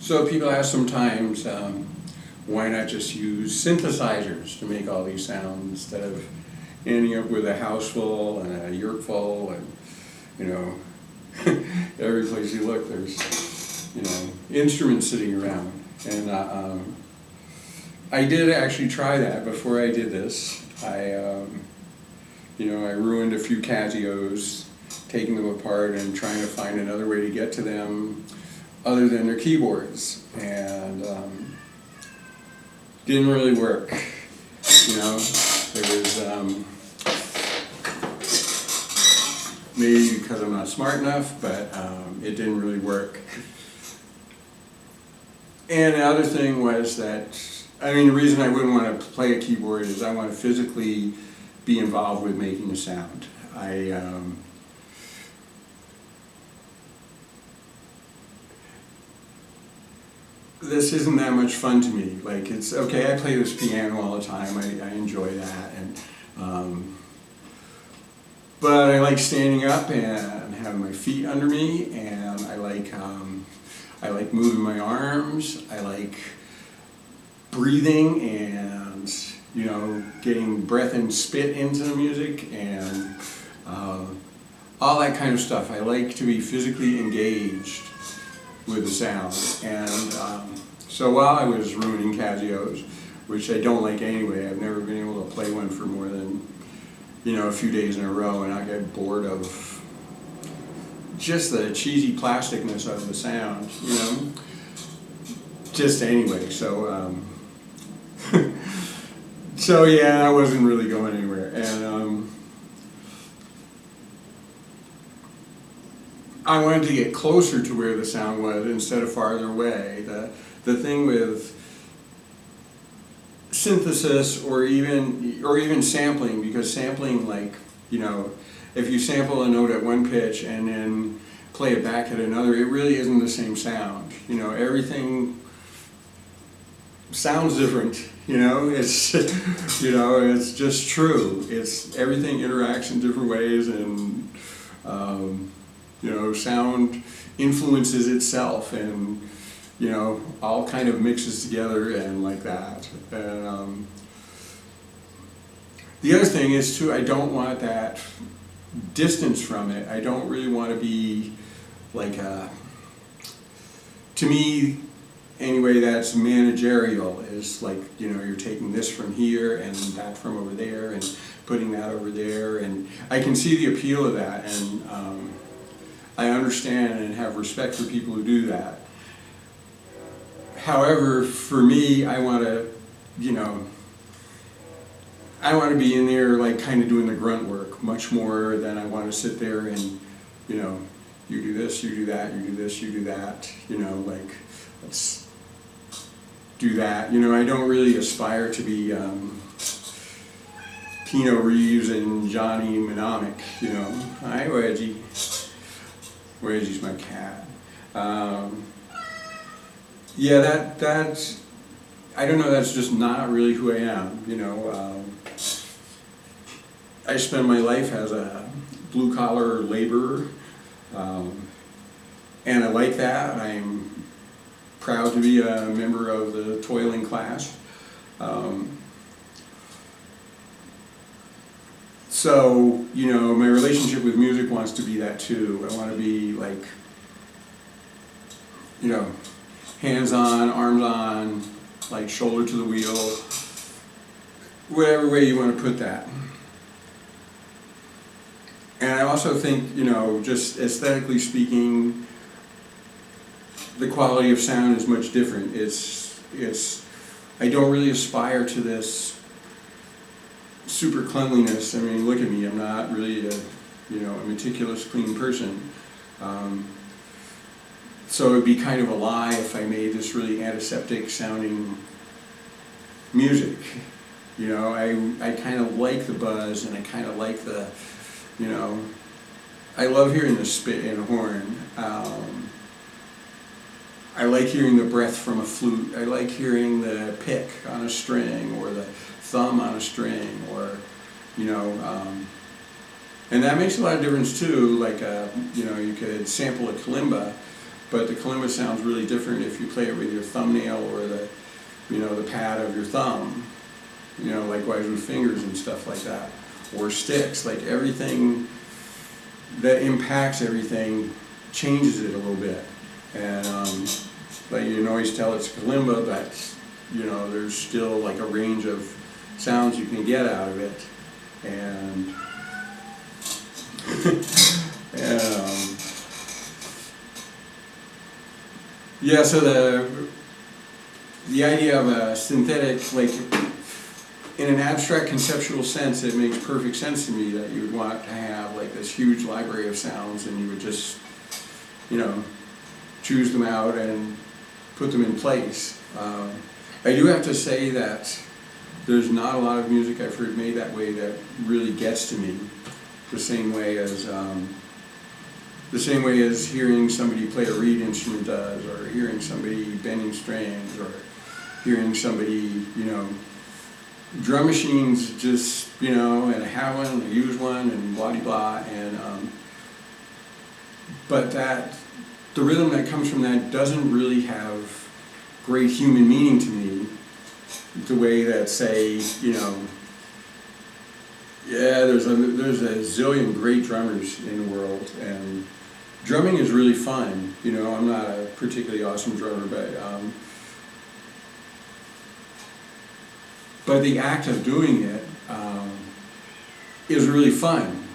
So people ask sometimes, why not just use synthesizers to make all these sounds instead of ending up with a house full and a yurt full and, you know, every place you look there's, you know, instruments sitting around. And I did actually try that before I did this. I ruined a few Casios, taking them apart and trying to find another way to get to them other than their keyboards, and didn't really work. You know, it was maybe because I'm not smart enough, but it didn't really work. And the other thing was that, I mean, the reason I wouldn't want to play a keyboard is I want to physically be involved with making a sound. This isn't that much fun to me. Like, it's okay, I play this piano all the time, I enjoy that, and but I like standing up and having my feet under me, and I like moving my arms, I like breathing and, you know, getting breath and spit into the music, and all that kind of stuff. I like to be physically engaged with the sound. And so while I was ruining Casios, which I don't like anyway, I've never been able to play one for more than, you know, a few days in a row, and I get bored of just the cheesy plasticness of the sound, you know. Just anyway, so so yeah, I wasn't really going anywhere, and I wanted to get closer to where the sound was instead of farther away. The thing with synthesis or even sampling, because sampling, like, you know, if you sample a note at one pitch and then play it back at another, it really isn't the same sound. You know, everything sounds different. You know, it's you know, it's just true. It's everything interacts in different ways, and you know, sound influences itself, and, you know, all kind of mixes together and like that. And the other thing is too, I don't want that distance from it. I don't really want to be like to me anyway, that's managerial. Is like, you know, you're taking this from here and that from over there and putting that over there, and I can see the appeal of that, and I understand and have respect for people who do that. However, for me, I want to, you know, I want to be in there like kind of doing the grunt work much more than I want to sit there and, you know, you do this, you do that, you do this, you do that, you know, like, let's do that. You know, I don't really aspire to be Pino Reeves and Johnny Mnemonic, you know. Hi, Wedgie. Reggie's my cat. Yeah, that's, I don't know, that's just not really who I am, you know. I spend my life as a blue-collar laborer, and I like that. I'm proud to be a member of the toiling class. So, you know, my relationship with music wants to be that too. I want to be like, you know, hands-on, arms-on, like shoulder to the wheel, whatever way you want to put that. And I also think, you know, just aesthetically speaking, the quality of sound is much different. I don't really aspire to this super cleanliness. I mean, look at me, I'm not really a meticulous, clean person. So it would be kind of a lie if I made this really antiseptic sounding music. You know, I kind of like the buzz, and I kind of like the, you know, I love hearing the spit in a horn. I like hearing the breath from a flute. I like hearing the pick on a string, or the thumb on a string, or, you know, and that makes a lot of difference too. Like, you know, you could sample a kalimba, but the kalimba sounds really different if you play it with your thumbnail or the, the pad of your thumb. Likewise with fingers and stuff like that, or sticks. Like everything that impacts everything changes it a little bit. And like you can always tell it's kalimba, but there's still like a range of sounds you can get out of it. And yeah, so the idea of a synthetic, like in an abstract conceptual sense, it makes perfect sense to me that you would want to have like this huge library of sounds, and you would just, choose them out and put them in place. I do have to say that there's not a lot of music I've heard made that way that really gets to me the same way as hearing somebody play a reed instrument does, or hearing somebody bending strings, or hearing somebody, drum machines just, and I have one, and I use one, and blah, blah, and, but the rhythm that comes from that doesn't really have great human meaning to me, the way that, say, there's a zillion great drummers in the world, and drumming is really fun. I'm not a particularly awesome drummer, but the act of doing it is really fun,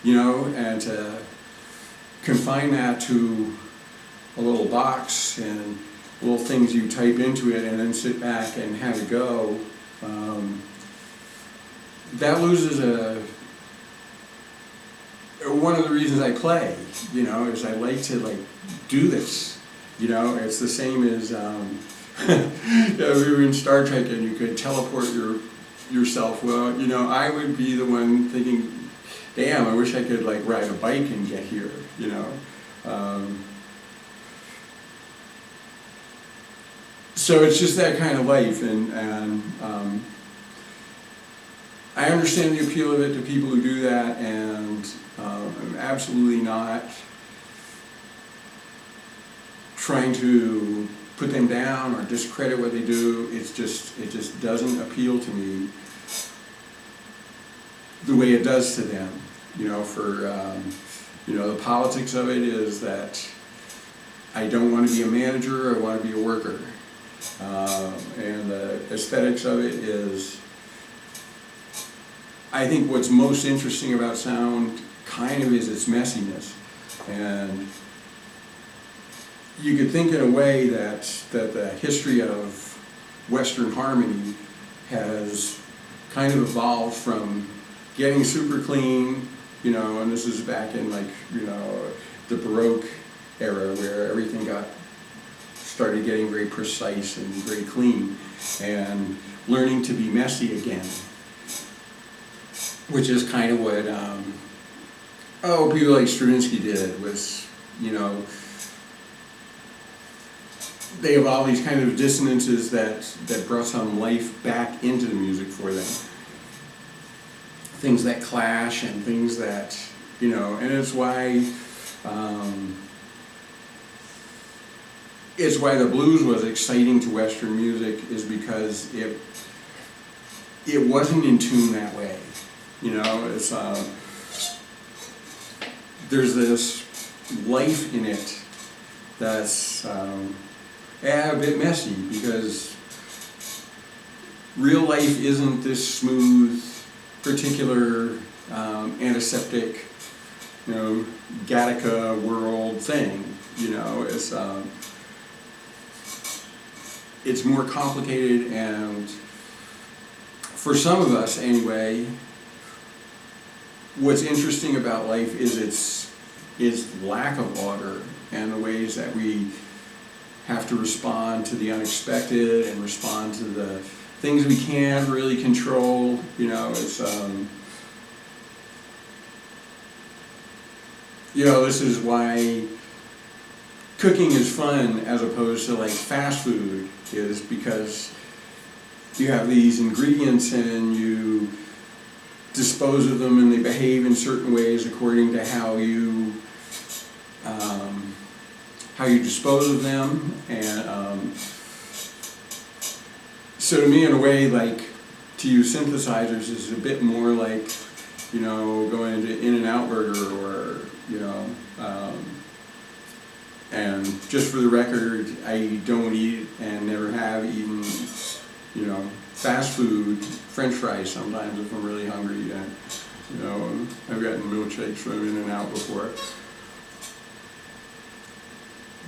and to confine that to a little box and little things you type into it and then sit back and have it go, that loses one of the reasons I play, is I like to do this. It's the same as we were in Star Trek and you could teleport yourself. Well, I would be the one thinking, damn, I wish I could ride a bike and get here, So it's just that kind of life, and I understand the appeal of it to people who do that, and I'm absolutely not trying to put them down or discredit what they do. It just doesn't appeal to me the way it does to them. The politics of it is that I don't want to be a manager, I want to be a worker. And the aesthetics of it is, I think what's most interesting about sound kind of is its messiness. And you could think in a way that the history of Western harmony has kind of evolved from getting super clean, and this is back in the Baroque era where everything started getting very precise and very clean, and learning to be messy again, which is kind of what people like Stravinsky did. Was they have all these kind of dissonances that brought some life back into the music for them, things that clash and things that and it's why. It's why the blues was exciting to Western music, is because it wasn't in tune that way. It's there's this life in it that's a bit messy, because real life isn't this smooth, particular antiseptic, Gattaca world thing. It's more complicated, and for some of us anyway, what's interesting about life is its lack of order, and the ways that we have to respond to the unexpected and respond to the things we can't really control. This is why cooking is fun as opposed to fast food, is because you have these ingredients and you dispose of them and they behave in certain ways according to how you how you dispose of them, and so to me, in a way, like, to use synthesizers is a bit more like, you know, going into In-N-Out Burger, or, you know, and just for the record, I don't eat and never have eaten, you know, fast food, French fries sometimes if I'm really hungry, and, you know, I've gotten milkshakes from In-N-Out before.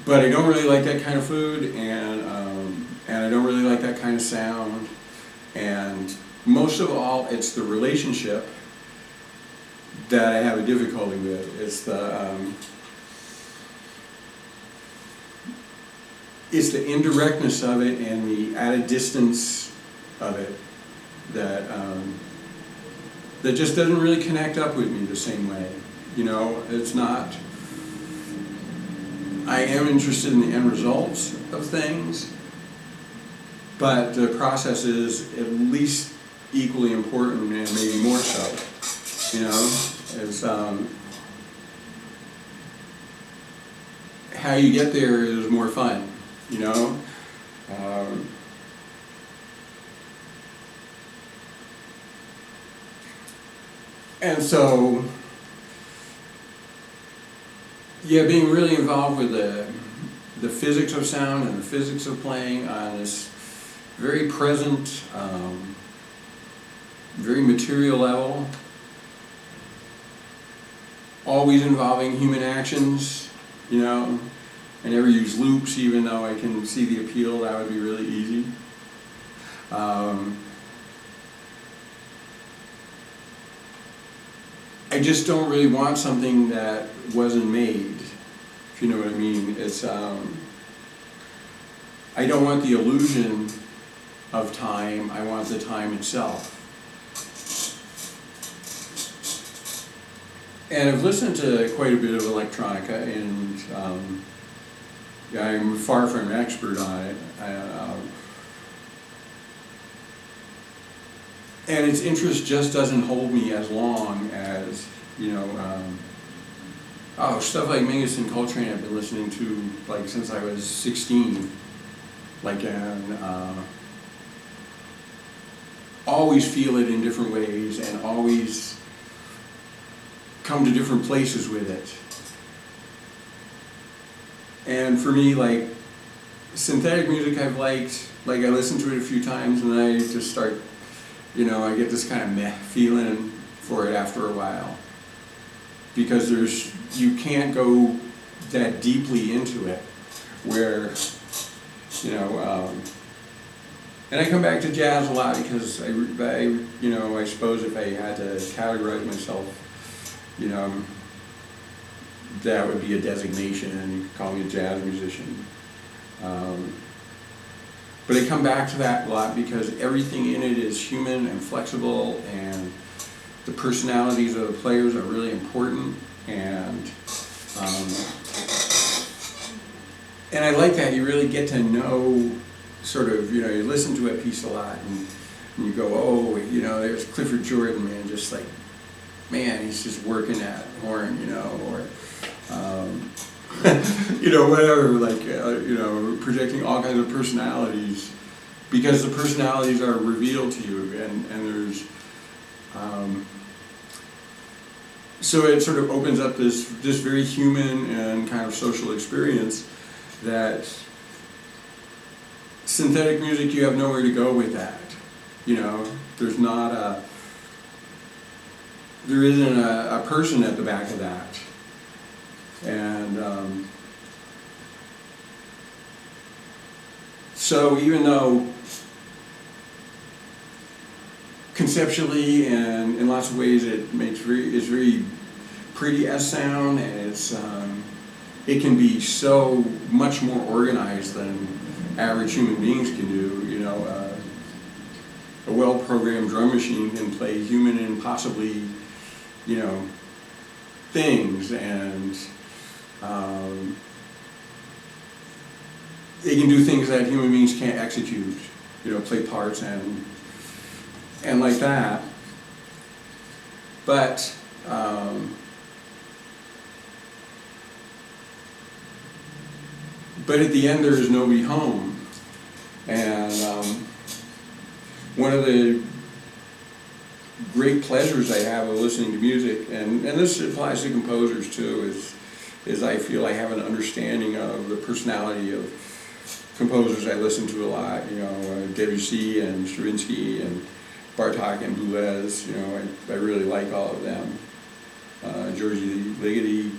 But I don't really like that kind of food, and I don't really like that kind of sound, and most of all, it's the relationship that I have a difficulty with. It's the indirectness of it and the added distance of it that that just doesn't really connect up with me the same way. You know, it's not. I am interested in the end results of things, but the process is at least equally important, and maybe more so. You know, it's how you get there is more fun. You know, and so, yeah, being really involved with the physics of sound and the physics of playing on this very present, very material level, always involving human actions, you know. I never use loops, even though I can see the appeal. That would be really easy. I just don't really want something that wasn't made, if you know what I mean. It's I don't want the illusion of time, I want the time itself. And I've listened to quite a bit of electronica, and I'm far from an expert on it. And its interest just doesn't hold me as long as, you know, stuff like Mingus and Coltrane I've been listening to, like, since I was 16. Like, and always feel it in different ways, and always come to different places with it. And for me, like, synthetic music I've liked, like, I listen to it a few times and I just start, you know, I get this kind of meh feeling for it after a while. Because you can't go that deeply into it, where, you know, and I come back to jazz a lot because I you know, I suppose if I had to categorize myself, you know, that would be a designation, and you could call me a jazz musician. But I come back to that a lot because everything in it is human and flexible, and the personalities of the players are really important, and I like that. You really get to know, sort of, you know, you listen to a piece a lot, and you go, oh, you know, there's Clifford Jordan, man, just like, man, he's just working that horn, you know, or, you know, whatever, like, you know, projecting all kinds of personalities, because the personalities are revealed to you, and there's, so it sort of opens up this very human and kind of social experience that synthetic music, you have nowhere to go with that, you know, there isn't a person at the back of that. And so even though conceptually and in lots of ways it's very pretty as sound, and it can be so much more organized than average human beings can do, you know. A well-programmed drum machine can play human and possibly, you know, things, and they can do things that human beings can't execute, you know, play parts and like that. But but at the end there is nobody home. And one of the great pleasures I have of listening to music, and this applies to composers too, is I feel I have an understanding of the personality of composers I listen to a lot, you know, Debussy and Stravinsky and Bartók and Boulez, you know, I really like all of them. Georgi Ligeti,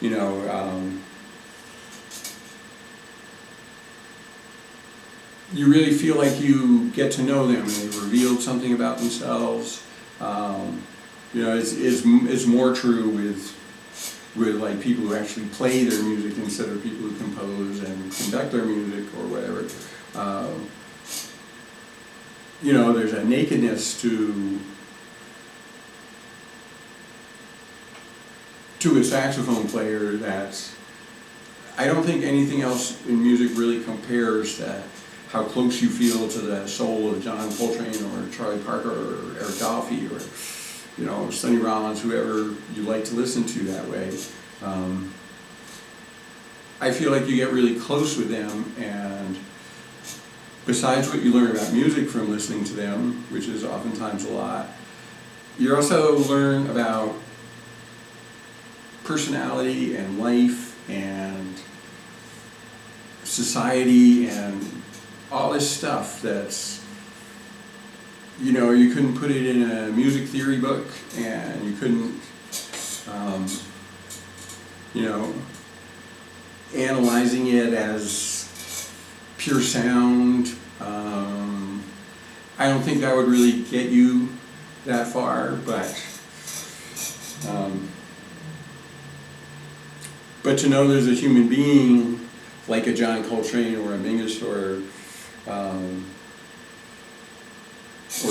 you know, you really feel like you get to know them and they've revealed something about themselves. You know, it's more true with like people who actually play their music instead of people who compose and conduct their music or whatever. You know, there's a nakedness to a saxophone player that I don't think anything else in music really compares to how close you feel to the soul of John Coltrane or Charlie Parker or Eric Dolphy or, you know, Sonny Rollins, whoever you like to listen to that way. I feel like you get really close with them, and besides what you learn about music from listening to them, which is oftentimes a lot, you also learn about personality and life and society and all this stuff that's, you know, you couldn't put it in a music theory book, and you couldn't, you know, analyzing it as pure sound. I don't think that would really get you that far, but to know there's a human being like a John Coltrane or a Mingus or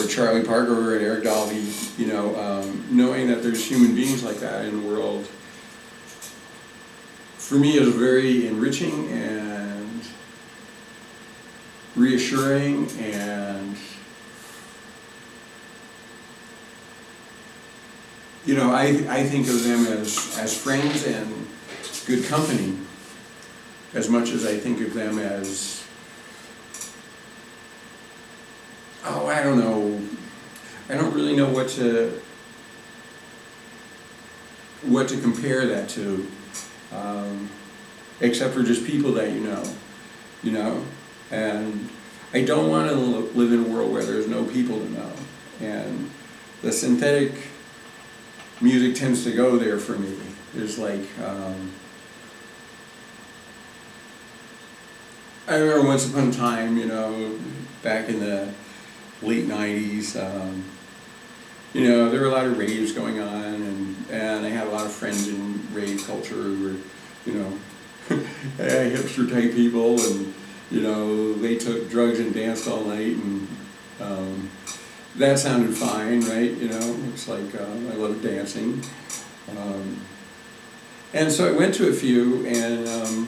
Charlie Parker or an Eric Dolphy, you know, knowing that there's human beings like that in the world, for me is very enriching and reassuring, and you know, I think of them as friends and good company as much as I think of them as, oh, I don't know, I don't really know what to compare that to, except for just people that you know, and I don't want to live in a world where there's no people to know, and the synthetic music tends to go there for me. There's like, I remember once upon a time, you know, back in the late 90s, you know, there were a lot of raves going on, and I had a lot of friends in rave culture who were, you know, hipster type people, and, you know, they took drugs and danced all night, and that sounded fine, right? You know, it's like, I love dancing. And so I went to a few, and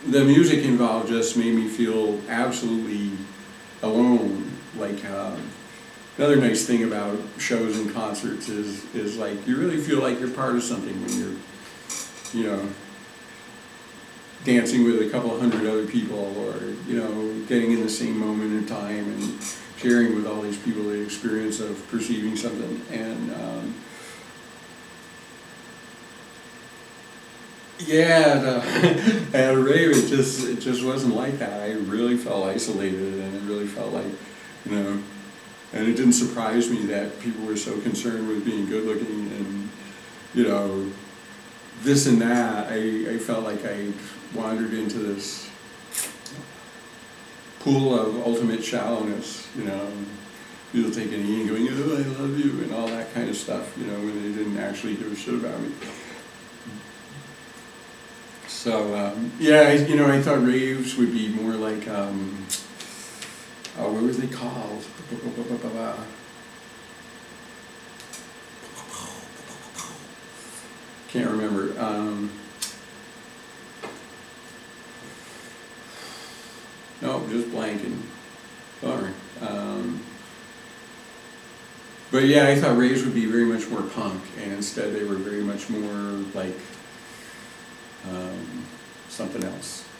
the music involved just made me feel absolutely alone. Like, another nice thing about shows and concerts is like, you really feel like you're part of something when you're, you know, dancing with a couple hundred other people, or, you know, getting in the same moment in time and sharing with all these people the experience of perceiving something. And yeah, at a rave, it just wasn't like that. I really felt isolated, and it really felt like, you know, and it didn't surprise me that people were so concerned with being good looking and, you know, this and that. I felt like I wandered into this pool of ultimate shallowness, you know, people taking a knee and going, oh, I love you, and all that kind of stuff, you know, when they didn't actually give a shit about me. So, yeah, you know, I thought raves would be more like, what were they called? Can't remember. No, just blanking. Sorry. But yeah, I thought raves would be very much more punk, and instead they were very much more like something else.